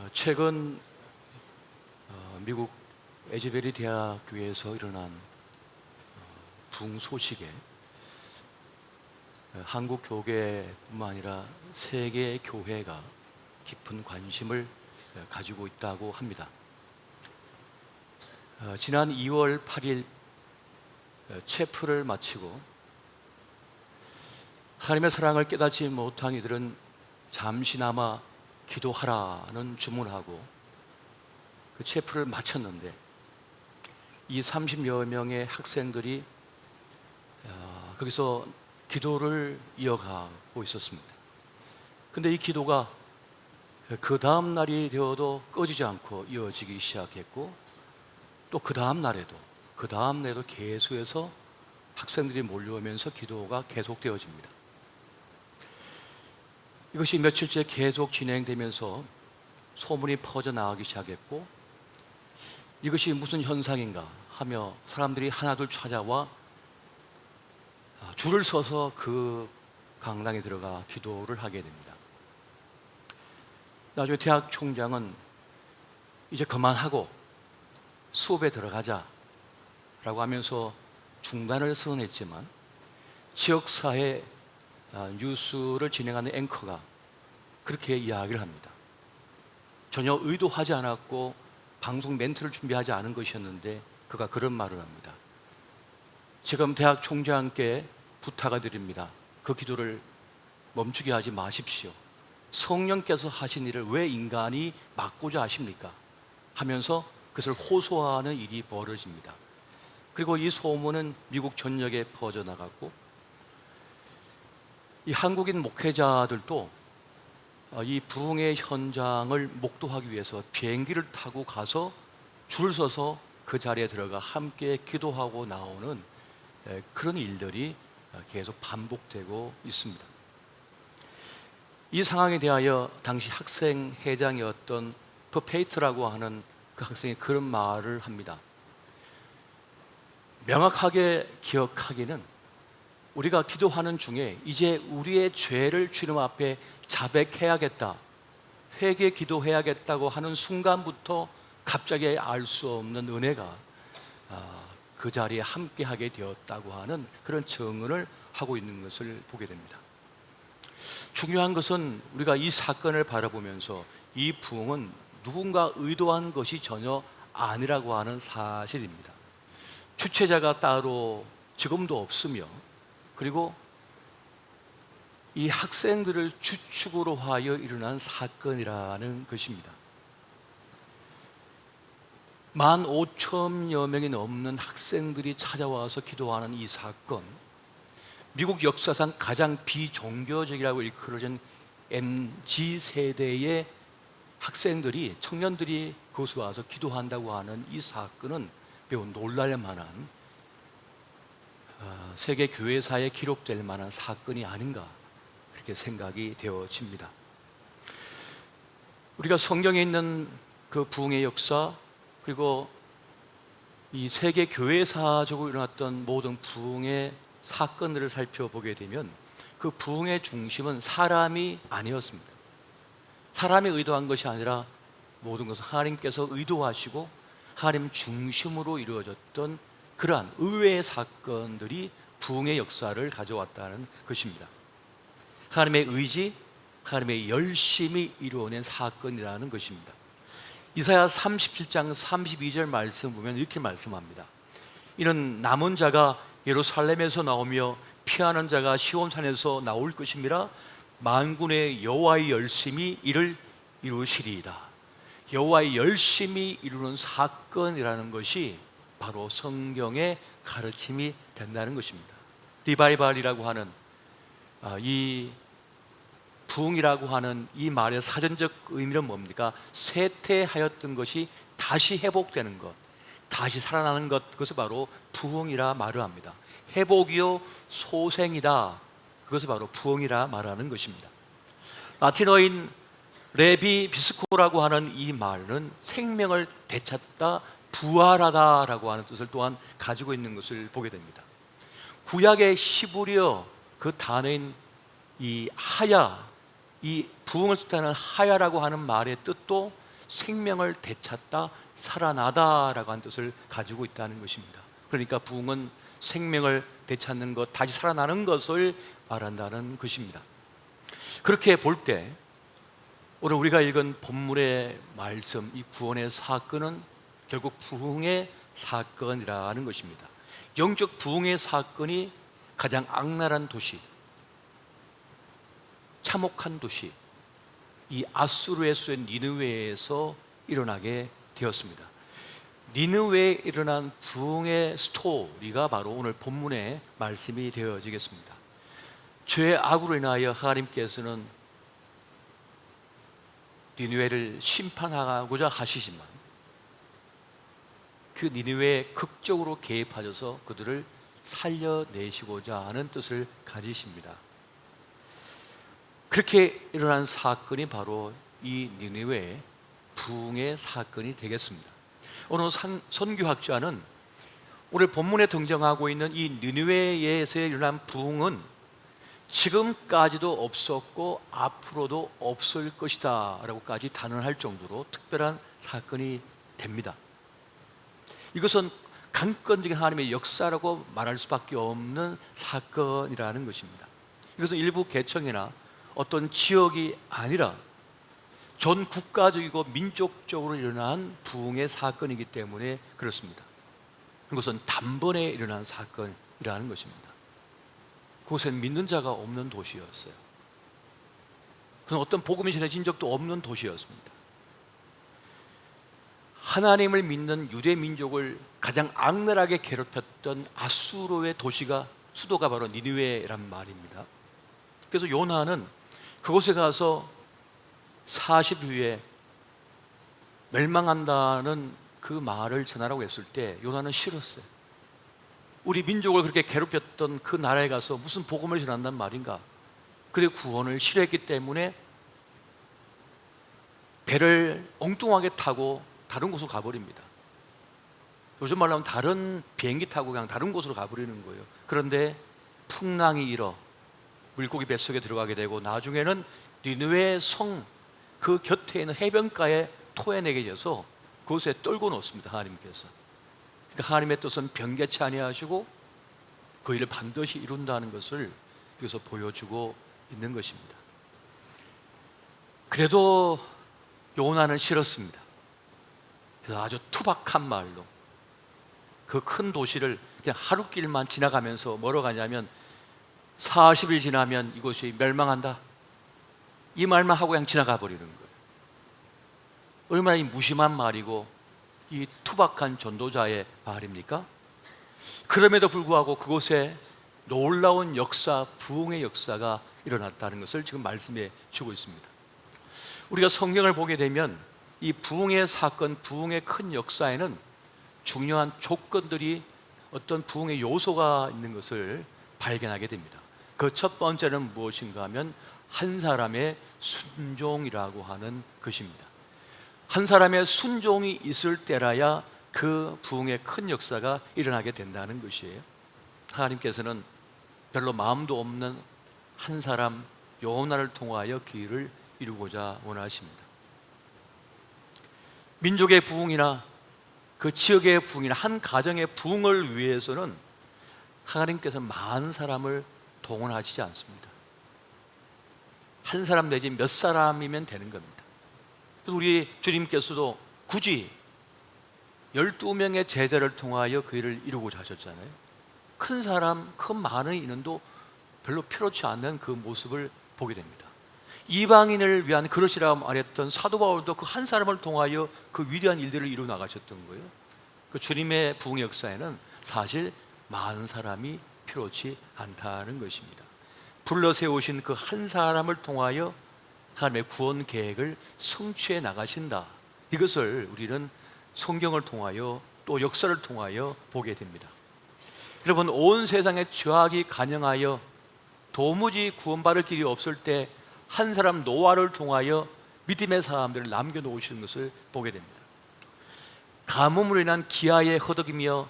최근 미국 에즈베리 대학교에서 일어난 붕 소식에 한국 교계뿐만 아니라 세계 교회가 깊은 관심을 가지고 있다고 합니다. 지난 2월 8일 체프를 마치고 하나님의 사랑을 깨닫지 못한 이들은 잠시나마 기도하라는 주문하고 그 체프를 마쳤는데, 이 30여 명의 학생들이 거기서 기도를 이어가고 있었습니다. 근데 이 기도가 그 다음 날이 되어도 꺼지지 않고 이어지기 시작했고, 또 그 다음 날에도 계속해서 학생들이 몰려오면서 기도가 계속되어집니다. 이것이 며칠째 계속 진행되면서 소문이 퍼져나가기 시작했고, 이것이 무슨 현상인가 하며 사람들이 하나둘 찾아와 줄을 서서 그 강당에 들어가 기도를 하게 됩니다. 나중에 대학 총장은 이제 그만하고 수업에 들어가자 라고 하면서 중단을 선언했지만, 지역사회 뉴스를 진행하는 앵커가 그렇게 이야기를 합니다. 전혀 의도하지 않았고 방송 멘트를 준비하지 않은 것이었는데 그가 그런 말을 합니다. 지금 대학 총장께 부탁을 드립니다. 그 기도를 멈추게 하지 마십시오. 성령께서 하신 일을 왜 인간이 막고자 하십니까? 하면서 그것을 호소하는 일이 벌어집니다. 그리고 이 소문은 미국 전역에 퍼져나갔고, 이 한국인 목회자들도 이 부흥의 현장을 목도하기 위해서 비행기를 타고 가서 줄을 서서 그 자리에 들어가 함께 기도하고 나오는 그런 일들이 계속 반복되고 있습니다. 이 상황에 대하여 당시 학생 회장이었던 퍼페이트라고 하는 그 학생이 그런 말을 합니다. 명확하게 기억하기는, 우리가 기도하는 중에 이제 우리의 죄를 주님 앞에 자백해야겠다, 회개 기도해야겠다고 하는 순간부터 갑자기 알 수 없는 은혜가 그 자리에 함께하게 되었다고 하는 그런 증언을 하고 있는 것을 보게 됩니다. 중요한 것은 우리가 이 사건을 바라보면서 이 부흥은 누군가 의도한 것이 전혀 아니라고 하는 사실입니다. 주체자가 따로 지금도 없으며, 그리고 이 학생들을 주축으로 하여 일어난 사건이라는 것입니다. 15,000여 명이 넘는 학생들이 찾아와서 기도하는 이 사건, 미국 역사상 가장 비종교적이라고 일컬어진 MZ세대의 학생들이, 청년들이 그곳에 와서 기도한다고 하는 이 사건은 매우 놀랄 만한, 세계 교회사에 기록될 만한 사건이 아닌가, 그렇게 생각이 되어집니다. 우리가 성경에 있는 그 부흥의 역사, 그리고 이 세계 교회사적으로 일어났던 모든 부흥의 사건들을 살펴보게 되면 그 부흥의 중심은 사람이 아니었습니다. 사람이 의도한 것이 아니라 모든 것은 하나님께서 의도하시고 하나님 중심으로 이루어졌던 그러한 의외의 사건들이 부흥의 역사를 가져왔다는 것입니다. 하나님의 의지, 하나님의 열심이 이루어낸 사건이라는 것입니다. 이사야 37장 32절 말씀 보면 이렇게 말씀합니다. 이는 남은 자가 예루살렘에서 나오며 피하는 자가 시온산에서 나올 것임이라. 만군의 여호와의 열심이 이를 이루시리이다. 여호와의 열심이 이루는 사건이라는 것이 바로 성경의 가르침이 된다는 것입니다. 리바이벌이라고 하는 이 부흥이라고 하는 이 말의 사전적 의미는 뭡니까? 쇠퇴하였던 것이 다시 회복되는 것, 다시 살아나는 것, 그것을 바로 부흥이라 말을 합니다. 회복이요 소생이다, 그것을 바로 부흥이라 말하는 것입니다. 라틴어인 레비 비스코라고 하는 이 말은 생명을 되찾다, 부활하다라고 하는 뜻을 또한 가지고 있는 것을 보게 됩니다. 구약의 시브리어 그 단어인 이 하야, 이 부흥을 뜻하는 하야라고 하는 말의 뜻도 생명을 되찾다 살아나다라고 하는 뜻을 가지고 있다는 것입니다. 그러니까 부흥은 생명을 되찾는 것, 다시 살아나는 것을 말한다는 것입니다. 그렇게 볼 때 오늘 우리가 읽은 본문의 말씀, 이 구원의 사건은 결국 부흥의 사건이라는 것입니다. 영적 부흥의 사건이 가장 악랄한 도시, 참혹한 도시, 이 아수르의 수인 니느웨에서 일어나게 되었습니다. 니느웨에 일어난 부흥의 스토리가 바로 오늘 본문의 말씀이 되어지겠습니다. 죄의 악으로 인하여 하나님께서는 니느웨를 심판하고자 하시지만 그 니느웨에 극적으로 개입하셔서 그들을 살려내시고자 하는 뜻을 가지십니다. 그렇게 일어난 사건이 바로 이 니느웨의 부흥의 사건이 되겠습니다. 오늘 선교학자는 오늘 본문에 등장하고 있는 이 니느웨에서 일어난 부흥은 지금까지도 없었고 앞으로도 없을 것이다 라고까지 단언할 정도로 특별한 사건이 됩니다. 이것은 강권적인 하나님의 역사라고 말할 수밖에 없는 사건이라는 것입니다. 이것은 일부 계층이나 어떤 지역이 아니라 전 국가적이고 민족적으로 일어난 부흥의 사건이기 때문에 그렇습니다. 이것은 단번에 일어난 사건이라는 것입니다. 그곳엔 믿는 자가 없는 도시였어요. 그건 어떤 복음이 전해진 적도 없는 도시였습니다. 하나님을 믿는 유대 민족을 가장 악랄하게 괴롭혔던 아수르의 도시가, 수도가 바로 니느웨란 말입니다. 그래서 요나는 그곳에 가서 40일 후에 멸망한다는 그 말을 전하라고 했을 때 요나는 싫었어요. 우리 민족을 그렇게 괴롭혔던 그 나라에 가서 무슨 복음을 전한단 말인가. 그의 구원을 싫어했기 때문에 배를 엉뚱하게 타고 다른 곳으로 가버립니다. 요즘 말로 하면 다른 비행기 타고 그냥 다른 곳으로 가버리는 거예요. 그런데 풍랑이 일어 물고기 뱃속에 들어가게 되고 나중에는 니느웨 성 그 곁에 있는 해변가에 토해내게 돼서 그곳에 떨고 놓습니다. 하나님께서. 그러니까 하나님의 뜻은 변개치 아니하시고 그 일을 반드시 이룬다는 것을 여기서 보여주고 있는 것입니다. 그래도 요나는 싫었습니다. 그래서 아주 투박한 말로 그 큰 도시를 그냥 하루길만 지나가면서 뭐로 가냐면 40일 지나면 이곳이 멸망한다, 이 말만 하고 그냥 지나가 버리는 거예요. 얼마나 이 무심한 말이고 이 투박한 전도자의 말입니까? 그럼에도 불구하고 그곳에 놀라운 역사, 부흥의 역사가 일어났다는 것을 지금 말씀해 주고 있습니다. 우리가 성경을 보게 되면 이 부흥의 사건, 부흥의 큰 역사에는 중요한 조건들이, 어떤 부흥의 요소가 있는 것을 발견하게 됩니다. 그 첫 번째는 무엇인가 하면 한 사람의 순종이라고 하는 것입니다. 한 사람의 순종이 있을 때라야 그 부흥의 큰 역사가 일어나게 된다는 것이에요. 하나님께서는 별로 마음도 없는 한 사람 요나를 통하여 그 일을 이루고자 원하십니다. 민족의 부흥이나 그 지역의 부흥이나 한 가정의 부흥을 위해서는 하나님께서 많은 사람을 동원하시지 않습니다. 한 사람 내지 몇 사람이면 되는 겁니다. 그래서 우리 주님께서도 굳이 12명의 제자를 통하여 그 일을 이루고자 하셨잖아요. 큰 사람, 큰 많은 인원도 별로 필요치 않는 그 모습을 보게 됩니다. 이방인을 위한 그릇이라 말했던 사도 바울도 그 한 사람을 통하여 그 위대한 일들을 이루어 나가셨던 거예요. 그 주님의 부흥의 역사에는 사실 많은 사람이 필요치 않다는 것입니다. 불러 세우신 그 한 사람을 통하여 하나님의 구원 계획을 성취해 나가신다. 이것을 우리는 성경을 통하여 또 역사를 통하여 보게 됩니다. 여러분, 온 세상에 죄악이 간영하여 도무지 구원받을 길이 없을 때 한 사람 노아를 통하여 믿음의 사람들을 남겨놓으시는 것을 보게 됩니다. 가뭄으로 인한 기아에 허덕이며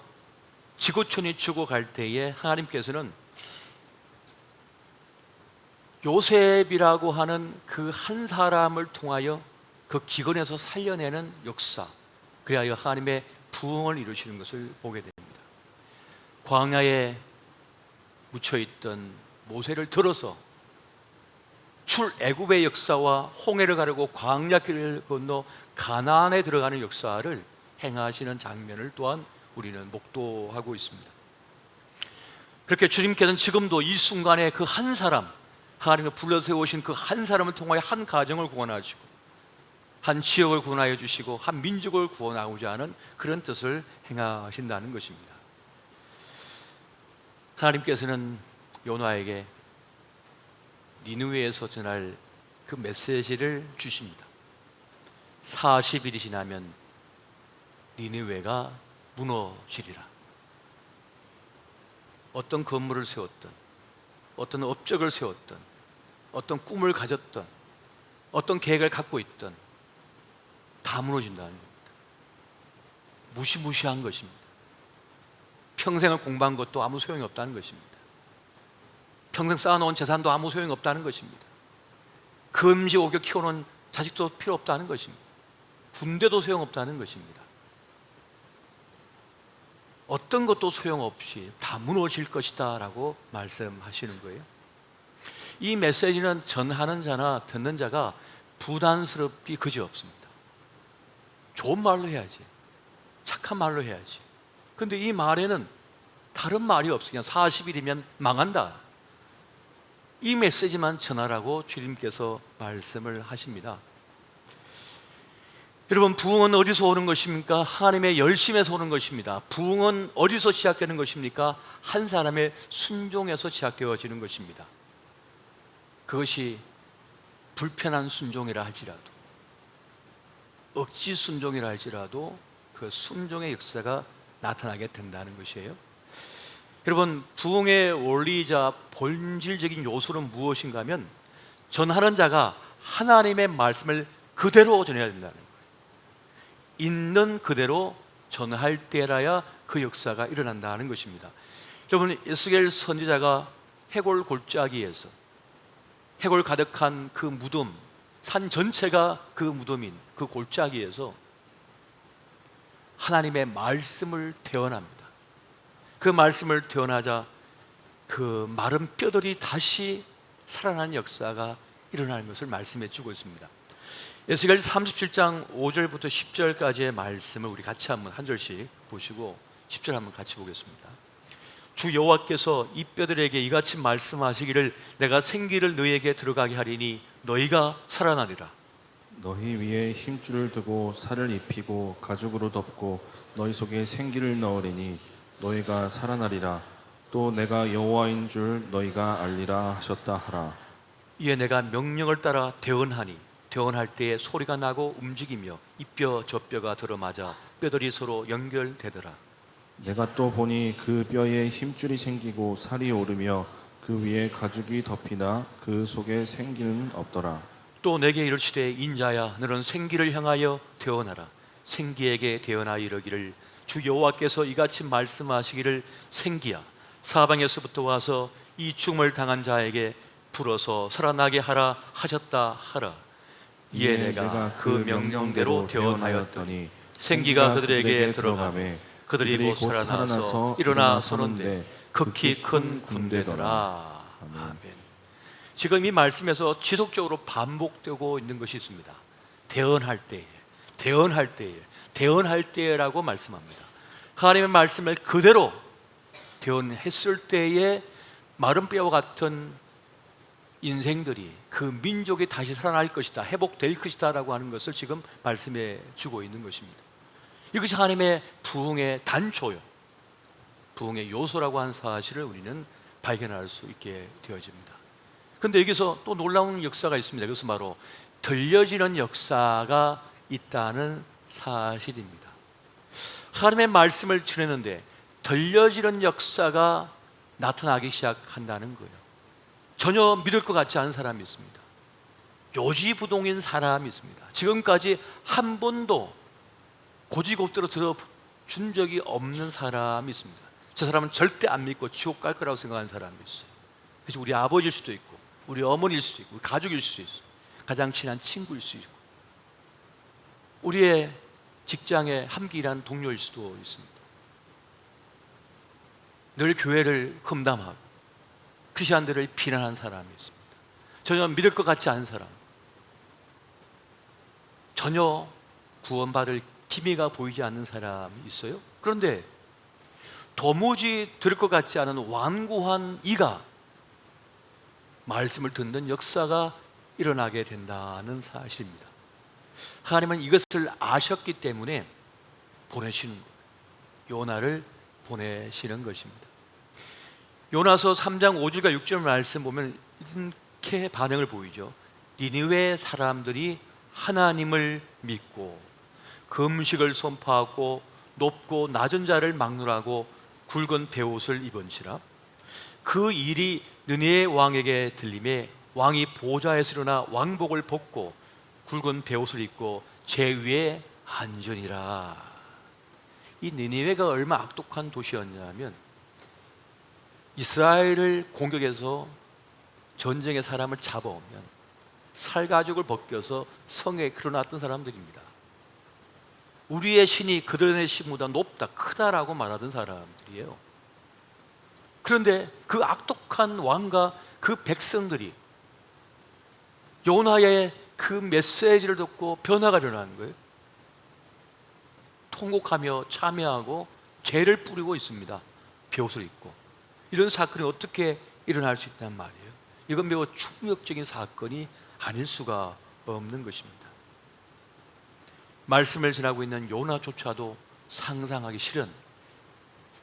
지구촌이 죽어갈 때에 하나님께서는 요셉이라고 하는 그 한 사람을 통하여 그 기근에서 살려내는 역사, 그래야 하나님의 부흥을 이루시는 것을 보게 됩니다. 광야에 묻혀있던 모세를 들어서 출애굽의 역사와 홍해를 가르고 광야길을 건너 가나안에 들어가는 역사를 행하시는 장면을 또한 우리는 목도하고 있습니다. 그렇게 주님께서는 지금도 이 순간에 그 한 사람, 하나님이 불러세우신 그 한 사람을 통하여 한 가정을 구원하시고 한 지역을 구원하여 주시고 한 민족을 구원하고자 하는 그런 뜻을 행하신다는 것입니다. 하나님께서는 요나에게 니느웨에서 전할 그 메시지를 주십니다. 40일이 지나면 니느웨가 무너지리라. 어떤 건물을 세웠던, 어떤 업적을 세웠던, 어떤 꿈을 가졌던, 어떤 계획을 갖고 있던 다 무너진다는 겁니다. 무시무시한 것입니다. 평생을 공부한 것도 아무 소용이 없다는 것입니다. 평생 쌓아놓은 재산도 아무 소용이 없다는 것입니다. 금지 오겨 키워놓은 자식도 필요 없다는 것입니다. 군대도 소용없다는 것입니다. 어떤 것도 소용없이 다 무너질 것이다 라고 말씀하시는 거예요. 이 메시지는 전하는 자나 듣는 자가 부담스럽기 그지없습니다. 좋은 말로 해야지, 착한 말로 해야지. 근데 이 말에는 다른 말이 없어요. 그냥 40일이면 망한다, 이 메시지만 전하라고 주님께서 말씀을 하십니다. 여러분, 부흥은 어디서 오는 것입니까? 하나님의 열심에서 오는 것입니다. 부흥은 어디서 시작되는 것입니까? 한 사람의 순종에서 시작되어지는 것입니다. 그것이 불편한 순종이라 할지라도, 억지 순종이라 할지라도 그 순종의 역사가 나타나게 된다는 것이에요. 여러분, 부흥의 원리이자 본질적인 요소는 무엇인가 하면 전하는 자가 하나님의 말씀을 그대로 전해야 된다는 거예요. 있는 그대로 전할 때라야 그 역사가 일어난다는 것입니다. 여러분, 에스겔 선지자가 해골 골짜기에서 해골 가득한 그 무덤, 산 전체가 그 무덤인 그 골짜기에서 하나님의 말씀을 대언합니다. 그 말씀을 대언하자 그 마른 뼈들이 다시 살아나는 역사가 일어나는 것을 말씀해 주고 있습니다. 에스겔 37장 5절부터 10절까지의 말씀을 우리 같이 한번 한 절씩 보시고 10절 한번 같이 보겠습니다. 주 여호와께서 이 뼈들에게 이같이 말씀하시기를 내가 생기를 너희에게 들어가게 하리니 너희가 살아나리라. 너희 위에 힘줄을 두고 살을 입히고 가죽으로 덮고 너희 속에 생기를 넣으리니 너희가 살아나리라. 또 내가 여호와인 줄 너희가 알리라 하셨다 하라. 이에 내가 명령을 따라 대언하니 대언할 때에 소리가 나고 움직이며 이 뼈 저 뼈가 들어맞아 뼈들이 서로 연결되더라. 내가 또 보니 그 뼈에 힘줄이 생기고 살이 오르며 그 위에 가죽이 덮이나 그 속에 생기는 없더라. 또 내게 이르시되 인자야 너는 생기를 향하여 대언하라. 생기에게 대언하여 이르기를 주 여호와께서 이같이 말씀하시기를 생기야 사방에서부터 와서 이 죽음을 당한 자에게 불어서 살아나게 하라 하셨다 하라. 이에 내가 그 명령대로 대언하였더니 생기가 그들에게 들어가매 그들이 곧 살아나서 일어나 서는데 극히 큰 군대더라. 아멘. 지금 이 말씀에서 지속적으로 반복되고 있는 것이 있습니다. 대언할 때에, 대언할 때에, 대언할 때라고 말씀합니다. 하나님의 말씀을 그대로 대언했을 때에 마른 뼈와 같은 인생들이 그 민족이 다시 살아날 것이다, 회복될 것이다 라고 하는 것을 지금 말씀해 주고 있는 것입니다. 이것이 하나님의 부흥의 단초요, 부흥의 요소라고 하는 사실을 우리는 발견할 수 있게 되어집니다. 그런데 여기서 또 놀라운 역사가 있습니다. 그것은 바로 들려지는 역사가 있다는 사실입니다. 하나님의 말씀을 전했는데 들려지는 역사가 나타나기 시작한다는 거예요. 전혀 믿을 것 같지 않은 사람이 있습니다. 요지부동인 사람이 있습니다. 지금까지 한 번도 고지고대로 들어준 적이 없는 사람이 있습니다. 저 사람은 절대 안 믿고 지옥 갈 거라고 생각하는 사람이 있어요. 그래서 우리 아버지일 수도 있고 우리 어머니일 수도 있고 우리 가족일 수도 있어요. 가장 친한 친구일 수도 있고 우리의 직장에 함께 일하는 동료일 수도 있습니다. 늘 교회를 흠담하고 크리스천들을 비난하는 사람이 있습니다. 전혀 믿을 것 같지 않은 사람, 전혀 구원받을 기미가 보이지 않는 사람이 있어요. 그런데 도무지 들을 것 같지 않은 완고한 이가 말씀을 듣는 역사가 일어나게 된다는 사실입니다. 하나님은 이것을 아셨기 때문에 보내시는 거예요. 요나를 보내시는 것입니다. 요나서 3장 5절과 6절 말씀 보면 이렇게 반응을 보이죠. 니느웨 사람들이 하나님을 믿고 금식을 선포하고 높고 낮은 자를 막론하고 굵은 베옷을 입은지라. 그 일이 느헤 왕에게 들림에 왕이 보좌에서 일어나 왕복을 벗고 굵은 베옷을 입고 제 위에 앉으니라. 이 니느웨가 얼마 악독한 도시였냐면 이스라엘을 공격해서 전쟁에 사람을 잡아오면 살가죽을 벗겨서 성에 끌어놨던 사람들입니다. 우리의 신이 그들의 신보다 높다, 크다라고 말하던 사람들이에요. 그런데 그 악독한 왕과 그 백성들이 요나의 그 메시지를 듣고 변화가 일어나는 거예요. 통곡하며 참여하고 죄를 뿌리고 있습니다. 베옷을 입고. 이런 사건이 어떻게 일어날 수 있단 말이에요. 이건 매우 충격적인 사건이 아닐 수가 없는 것입니다. 말씀을 전하고 있는 요나조차도 상상하기 싫은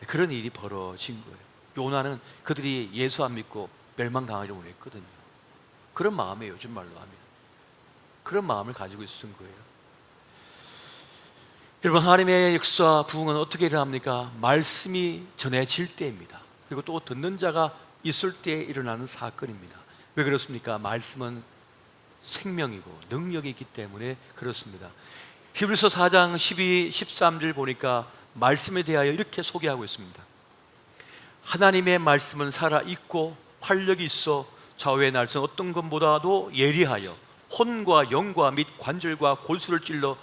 그런 일이 벌어진 거예요. 요나는 그들이 예수 안 믿고 멸망당하려고 했거든요. 그런 마음이에요. 요즘 말로 하면 그런 마음을 가지고 있었던 거예요. 여러분, 하나님의 역사 부흥은 어떻게 일어납니까? 말씀이 전해질 때입니다. 그리고 또 듣는 자가 있을 때 일어나는 사건입니다. 왜 그렇습니까? 말씀은 생명이고 능력이 있기 때문에 그렇습니다. 히브리서 4장 12, 13절 보니까 말씀에 대하여 이렇게 소개하고 있습니다. 하나님의 말씀은 살아있고 활력이 있어 좌우의 날선 어떤 것보다도 예리하여 혼과 영과 및 관절과 골수를 찔러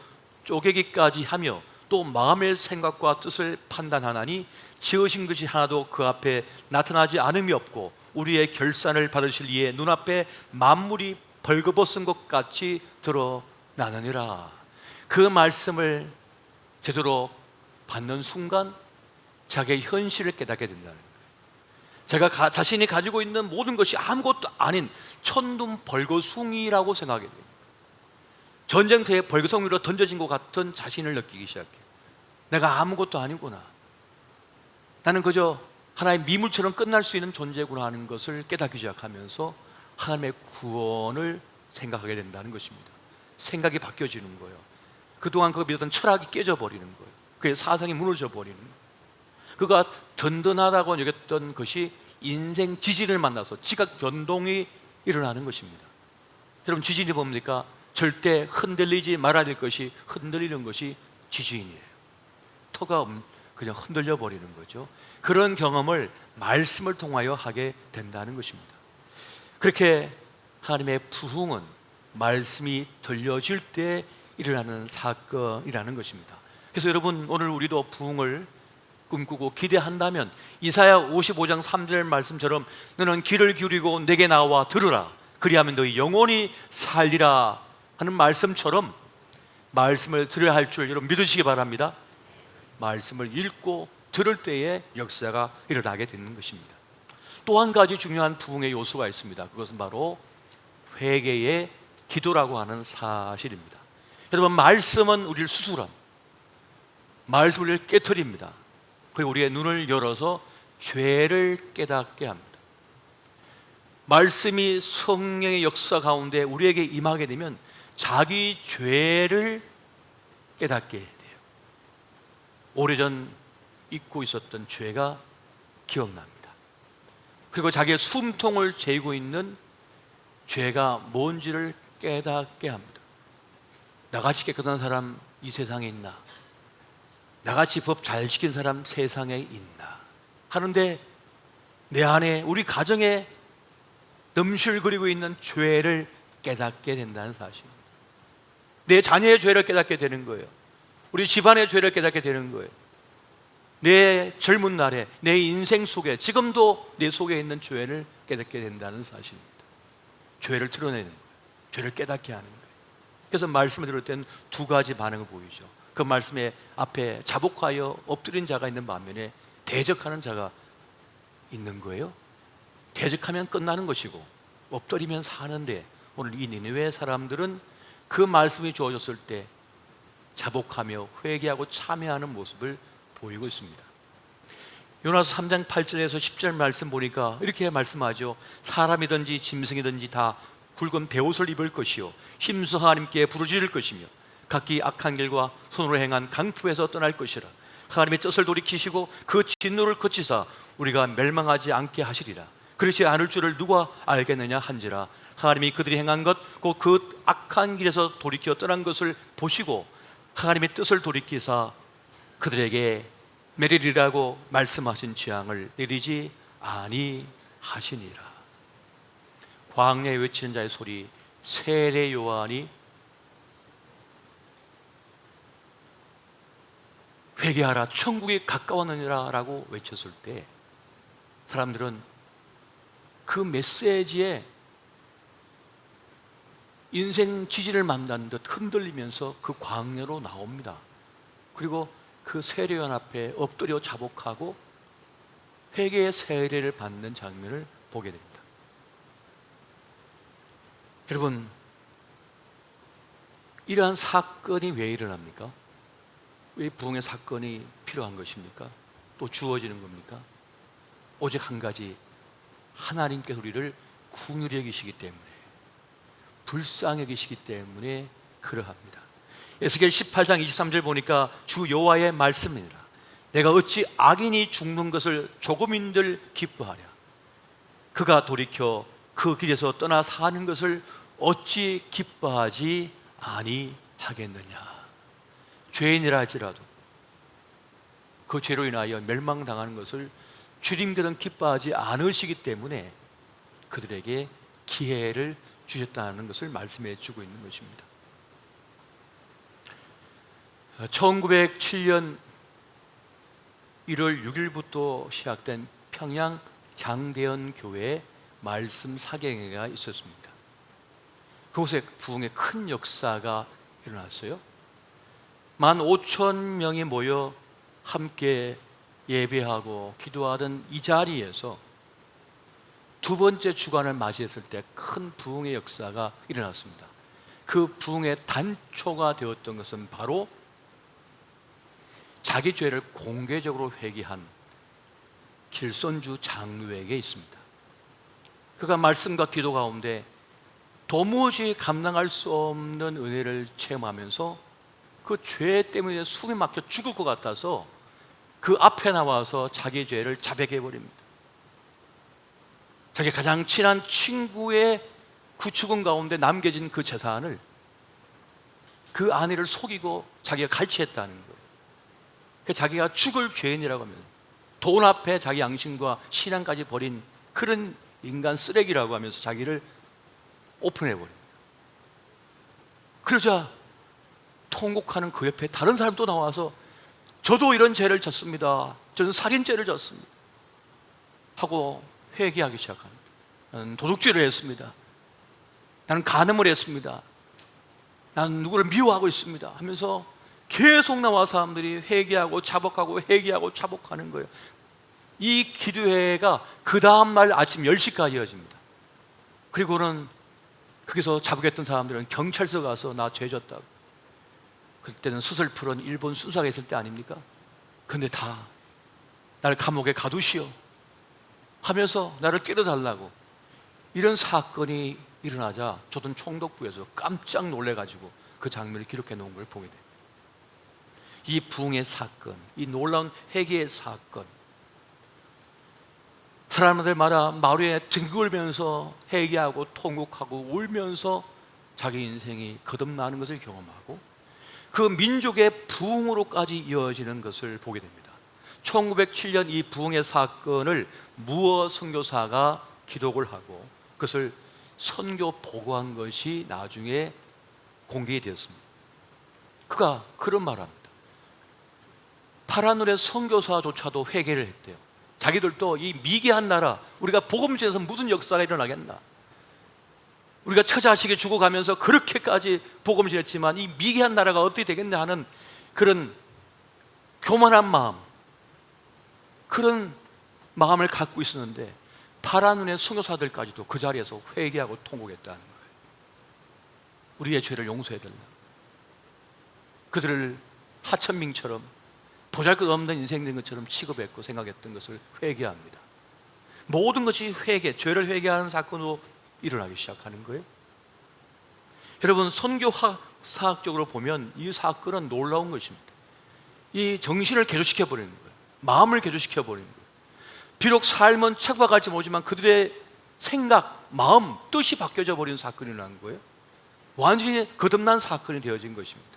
쪼개기까지 하며 또 마음의 생각과 뜻을 판단하나니 지으신 것이 하나도 그 앞에 나타나지 않음이 없고 우리의 결산을 받으실 이에 눈앞에 만물이 벌거벗은 것 같이 드러나느니라. 그 말씀을 제대로 받는 순간 자기의 현실을 깨닫게 된다는 거예요. 제가 자신이 가지고 있는 모든 것이 아무것도 아닌 천둥 벌거숭이라고 생각하게 돼요. 전쟁터에 벌거숭이로 던져진 것 같은 자신을 느끼기 시작해요. 내가 아무것도 아니구나. 나는 그저 하나의 미물처럼 끝날 수 있는 존재구나 하는 것을 깨닫기 시작하면서 하나님의 구원을 생각하게 된다는 것입니다. 생각이 바뀌어지는 거예요. 그동안 그가 믿었던 철학이 깨져버리는 거예요. 그의 사상이 무너져 버리는 거예요. 그가 든든하다고 여겼던 것이 인생 지진을 만나서 지각 변동이 일어나는 것입니다. 여러분, 지진이 뭡니까? 절대 흔들리지 말아야 될 것이 흔들리는 것이 지진이에요. 터가 그냥 흔들려 버리는 거죠. 그런 경험을 말씀을 통하여 하게 된다는 것입니다. 그렇게 하나님의 부흥은 말씀이 들려질 때 일어나는 사건이라는 것입니다. 그래서 여러분, 오늘 우리도 부흥을 꿈꾸고 기대한다면 이사야 55장 3절 말씀처럼 너는 귀를 기울이고 내게 나와 들으라 그리하면 너희 영혼이 살리라 하는 말씀처럼 말씀을 들어야 할 줄 여러분 믿으시기 바랍니다. 말씀을 읽고 들을 때에 역사가 일어나게 되는 것입니다. 또 한 가지 중요한 부흥의 요소가 있습니다. 그것은 바로 회개의 기도라고 하는 사실입니다. 여러분, 말씀은 우리를 수술함, 말씀을 우리를 깨트립니다. 그리고 우리의 눈을 열어서 죄를 깨닫게 합니다. 말씀이 성령의 역사 가운데 우리에게 임하게 되면 자기 죄를 깨닫게 돼요. 오래전 잊고 있었던 죄가 기억납니다. 그리고 자기의 숨통을 죄고 있는 죄가 뭔지를 깨닫게 합니다. 나같이 깨끗한 사람 이 세상에 있나? 나같이 법 잘 지킨 사람 세상에 있나? 하는데 내 안에 우리 가정에 넘실거리고 있는 죄를 깨닫게 된다는 사실입니다. 내 자녀의 죄를 깨닫게 되는 거예요. 우리 집안의 죄를 깨닫게 되는 거예요. 내 젊은 날에, 내 인생 속에, 지금도 내 속에 있는 죄를 깨닫게 된다는 사실입니다. 죄를 드러내는 거예요. 죄를 깨닫게 하는 거예요. 그래서 말씀을 들을 때는 두 가지 반응을 보이죠. 그 말씀에 앞에 자복하여 엎드린 자가 있는 반면에 대적하는 자가 있는 거예요. 대적하면 끝나는 것이고 엎드리면 사는데, 오늘 이 니느웨 사람들은 그 말씀이 주어졌을 때 자복하며 회개하고 참여하는 모습을 보이고 있습니다. 요나서 3장 8절에서 10절 말씀 보니까 이렇게 말씀하죠. 사람이든지 짐승이든지 다 굵은 베옷을 입을 것이요 힘써 하나님께 부르짖을 것이며 각기 악한 길과 손으로 행한 강포에서 떠날 것이라. 하나님의 뜻을 돌이키시고 그 진노를 그치사 우리가 멸망하지 않게 하시리라. 그렇지 않을 줄을 누가 알겠느냐 한지라. 하나님이 그들이 행한 것 곧 그 악한 길에서 돌이켜 떠난 것을 보시고 하나님의 뜻을 돌이키사 그들에게 메리리라고 말씀하신 재앙을 내리지 아니하시니라. 광야에 외치는 자의 소리, 세례 요한이 회개하라 천국이 가까웠느니라 라고 외쳤을 때 사람들은 그 메시지에 인생 지지를 만난 듯 흔들리면서 그 광야로 나옵니다. 그리고 그 세례요한 앞에 엎드려 자복하고 회개의 세례를 받는 장면을 보게 됩니다. 여러분, 이러한 사건이 왜 일어납니까? 왜 부흥의 사건이 필요한 것입니까? 또 주어지는 겁니까? 오직 한 가지, 하나님께서 우리를 긍휼히 여기시기 때문에, 불쌍히 여기시기 때문에 그러합니다. 에스겔 18장 23절 보니까 주 여호와의 말씀이니라. 내가 어찌 악인이 죽는 것을 조금인들 기뻐하랴. 그가 돌이켜 그 길에서 떠나 사는 것을 어찌 기뻐하지 아니하겠느냐. 죄인이라 할지라도 그 죄로 인하여 멸망당하는 것을 주님께서는 기뻐하지 않으시기 때문에 그들에게 기회를 주셨다는 것을 말씀해 주고 있는 것입니다. 1907년 1월 6일부터 시작된 평양 장대현 교회에 말씀 사경회가 있었습니다. 그곳에 부흥의 큰 역사가 일어났어요. 15,000명이 모여 함께 예배하고 기도하던 이 자리에서 두 번째 주간을 맞이했을 때 큰 부흥의 역사가 일어났습니다. 그 부흥의 단초가 되었던 것은 바로 자기 죄를 공개적으로 회개한 길손주 장로에게 있습니다. 그가 말씀과 기도 가운데 도무지 감당할 수 없는 은혜를 체험하면서 그 죄 때문에 숨이 막혀 죽을 것 같아서 그 앞에 나와서 자기 죄를 자백해 버립니다. 자기 가장 친한 친구의 구축은 가운데 남겨진 그 재산을 그 아내를 속이고 자기가 갈취했다는 거예요. 자기가 죽을 죄인이라고 하면 돈 앞에 자기 양심과 신앙까지 버린 그런 인간 쓰레기라고 하면서 자기를 오픈해 버립니다. 그러자 통곡하는 그 옆에 다른 사람도 나와서 저도 이런 죄를 졌습니다. 저는 살인죄를 졌습니다. 하고 회개하기 시작합니다. 나는 도둑질을 했습니다. 나는 간음을 했습니다. 나는 누구를 미워하고 있습니다. 하면서 계속 나와 사람들이 회개하고 자복하고 회개하고 자복하는 거예요. 이 기도회가 그 다음날 아침 10시까지 이어집니다. 그리고는 거기서 자복했던 사람들은 경찰서 가서 나 죄 졌다고. 그때는 수설풀은 일본 수사가 있을 때 아닙니까? 근데 다 나를 감옥에 가두시오 하면서 나를 깨려달라고. 이런 사건이 일어나자 조선 총독부에서 깜짝 놀래가지고 그 장면을 기록해 놓은 걸 보게 돼요. 이 부흥의 사건, 이 놀라운 회개의 사건, 사람들마다 마루에 뒹굴면서 회개하고 통곡하고 울면서 자기 인생이 거듭나는 것을 경험하고 그 민족의 부흥으로까지 이어지는 것을 보게 됩니다. 1907년 이 부흥의 사건을 무어 선교사가 기록을 하고 그것을 선교 보고한 것이 나중에 공개되었습니다. 그가 그런 말합니다. 파라눌의 선교사조차도 회개를 했대요. 자기들도 이 미개한 나라, 우리가 복음 전에서 무슨 역사가 일어나겠나, 우리가 처자식이 죽어가면서 그렇게까지 복음을 전했지만 이 미개한 나라가 어떻게 되겠냐 하는 그런 교만한 마음, 그런 마음을 갖고 있었는데 파라눈의 선교사들까지도 그 자리에서 회개하고 통곡했다는 거예요. 우리의 죄를 용서해야 된다. 그들을 하천민처럼 보잘것없는 인생 된 것처럼 취급했고 생각했던 것을 회개합니다. 모든 것이 회개, 죄를 회개하는 사건으로 일어나기 시작하는 거예요. 여러분, 선교사학적으로 보면 이 사건은 놀라운 것입니다. 이 정신을 개조시켜버리는 거예요. 마음을 개조시켜버리는 거예요. 비록 삶은 책과 같이 모지만 그들의 생각, 마음, 뜻이 바뀌어져 버리는 사건이 일어난 거예요. 완전히 거듭난 사건이 되어진 것입니다.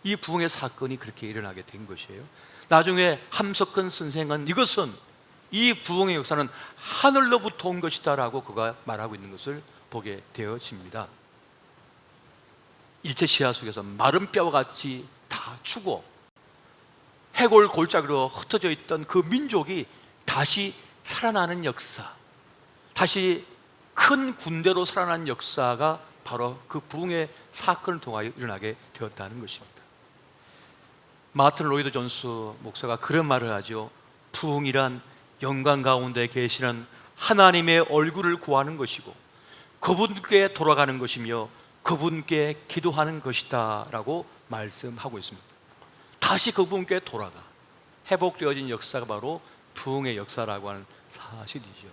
이 부흥의 사건이 그렇게 일어나게 된 것이에요. 나중에 함석근 선생은 이것은, 이 부흥의 역사는 하늘로부터 온 것이다라고 그가 말하고 있는 것을 보게 되어집니다. 일제 시야 속에서 마른 뼈와 같이 다 죽어 해골 골짜기로 흩어져 있던 그 민족이 다시 살아나는 역사, 다시 큰 군대로 살아난 역사가 바로 그 부흥의 사건을 통하여 일어나게 되었다는 것입니다. 마틴 로이드 존스 목사가 그런 말을 하죠. 부흥이란 영광 가운데 계시는 하나님의 얼굴을 구하는 것이고 그분께 돌아가는 것이며 그분께 기도하는 것이다 라고 말씀하고 있습니다. 다시 그분께 돌아가 회복되어진 역사가 바로 부흥의 역사라고 하는 사실이죠.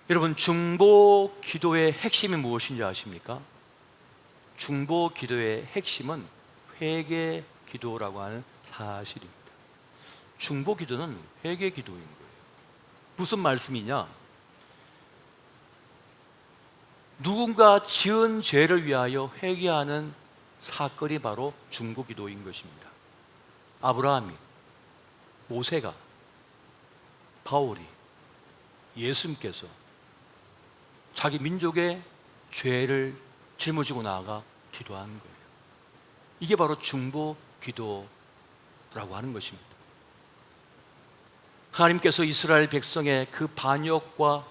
여러분, 중보 기도의 핵심이 무엇인지 아십니까? 중보 기도의 핵심은 회개 기도라고 하는 사실입니다. 중보 기도는 회개 기도인 거예요. 무슨 말씀이냐? 누군가 지은 죄를 위하여 회개하는 사건이 바로 중보 기도인 것입니다. 아브라함이, 모세가, 바울이, 예수님께서 자기 민족의 죄를 짊어지고 나아가 기도한 거예요. 이게 바로 중보 기도라고 하는 것입니다. 하나님께서 이스라엘 백성의 그 반역과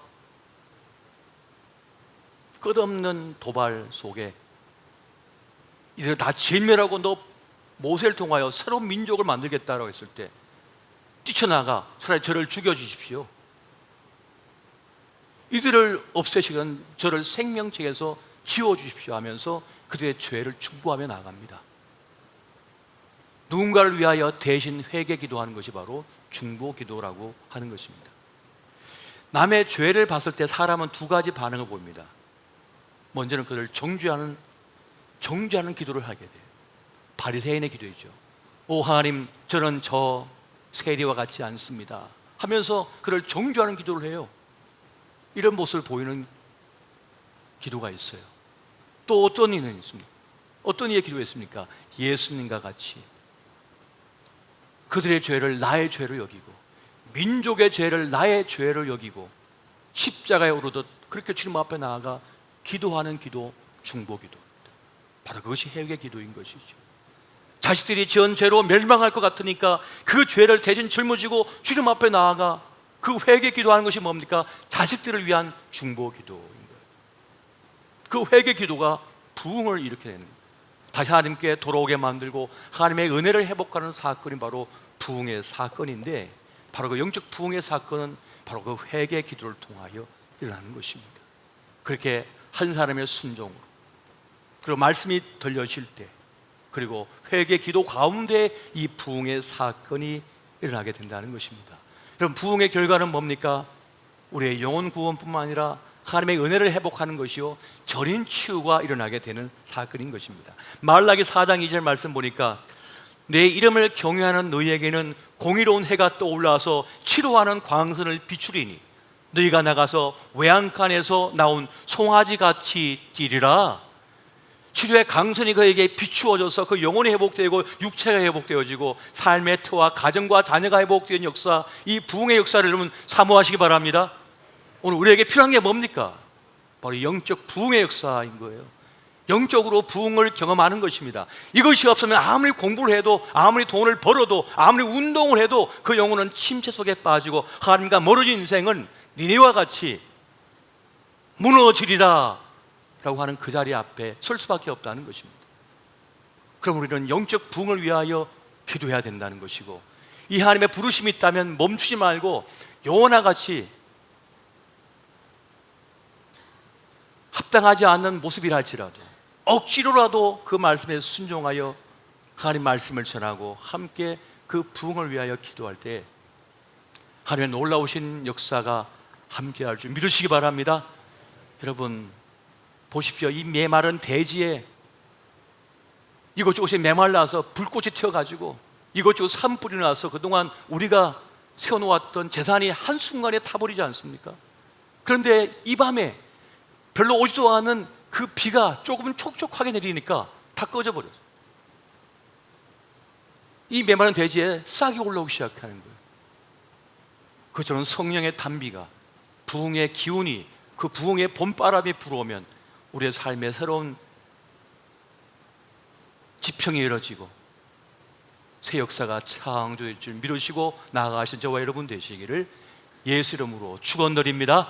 끝없는 도발 속에 이들을 다 진멸하고 너 모세를 통하여 새로운 민족을 만들겠다라고 했을 때 뛰쳐나가 차라리 저를 죽여주십시오, 이들을 없애시건 저를 생명책에서 지워주십시오 하면서 그들의 죄를 중보하며 나아갑니다. 누군가를 위하여 대신 회개 기도하는 것이 바로 중보 기도라고 하는 것입니다. 남의 죄를 봤을 때 사람은 두 가지 반응을 보입니다. 먼저는 그를 정죄하는 기도를 하게 돼요. 바리새인의 기도이죠. 오 하나님, 저는 저 세리와 같지 않습니다 하면서 그를 정죄하는 기도를 해요. 이런 모습을 보이는 기도가 있어요. 또 어떤 이는 있습니까? 어떤 이의 기도했습니까? 예수님과 같이 그들의 죄를 나의 죄로 여기고 민족의 죄를 나의 죄로 여기고 십자가에 오르듯 그렇게 주님 앞에 나아가 기도하는 기도, 중보 기도입니다. 바로 그것이 회개 기도인 것이죠. 자식들이 지은 죄로 멸망할 것 같으니까 그 죄를 대신 짊어지고 주님 앞에 나아가 그 회개 기도하는 것이 뭡니까? 자식들을 위한 중보 기도인 거예요. 그 회개 기도가 부흥을 일으키는 거예요. 다시 하나님께 돌아오게 만들고 하나님의 은혜를 회복하는 사건이 바로 부흥의 사건인데, 바로 그 영적 부흥의 사건은 바로 그 회개 기도를 통하여 일어나는 것입니다. 그렇게 한 사람의 순종으로, 그리고 말씀이 들려질 때, 그리고 회개 기도 가운데 이 부흥의 사건이 일어나게 된다는 것입니다. 그럼 부흥의 결과는 뭡니까? 우리의 영혼 구원뿐만 아니라 하나님의 은혜를 회복하는 것이요, 절인 치유가 일어나게 되는 사건인 것입니다. 말라기 4장 2절 말씀 보니까 내 이름을 경외하는 너희에게는 공의로운 해가 떠올라서 치료하는 광선을 비추리니 너희가 나가서 외양간에서 나온 송아지같이 뛰리라. 치료의 강선이 그에게 비추어져서 그 영혼이 회복되고 육체가 회복되어지고 삶의 터와 가정과 자녀가 회복되는 역사, 이 부흥의 역사를 여러분 사모하시기 바랍니다. 오늘 우리에게 필요한 게 뭡니까? 바로 영적 부흥의 역사인 거예요. 영적으로 부흥을 경험하는 것입니다. 이것이 없으면 아무리 공부를 해도, 아무리 돈을 벌어도, 아무리 운동을 해도 그 영혼은 침체 속에 빠지고 하나님과 멀어진 인생은 니네와 같이 무너지리라 라고 하는 그 자리 앞에 설 수밖에 없다는 것입니다. 그럼 우리는 영적 부흥을 위하여 기도해야 된다는 것이고, 이 하나님의 부르심이 있다면 멈추지 말고 요나 같이 합당하지 않는 모습이라 할지라도 억지로라도 그 말씀에 순종하여 하나님 말씀을 전하고 함께 그 부흥을 위하여 기도할 때 하나님의 놀라우신 역사가 함께할 줄 믿으시기 바랍니다. 여러분 보십시오. 이 메마른 대지에 이곳저곳에 메말라서 불꽃이 튀어가지고 이곳저곳 산불이 나서 그동안 우리가 세워놓았던 재산이 한순간에 타버리지 않습니까? 그런데 이 밤에 별로 오지도 않은 그 비가 조금 촉촉하게 내리니까 다 꺼져버렸어요. 이 메마른 대지에 싹이 올라오기 시작하는 거예요. 그처럼 성령의 단비가, 부흥의 기운이, 그 부흥의 봄바람이 불어오면 우리의 삶에 새로운 지평이 이루어지고 새 역사가 창조될 줄 믿으시고 나아가신 저와 여러분 되시기를 예수 이름으로 축원드립니다.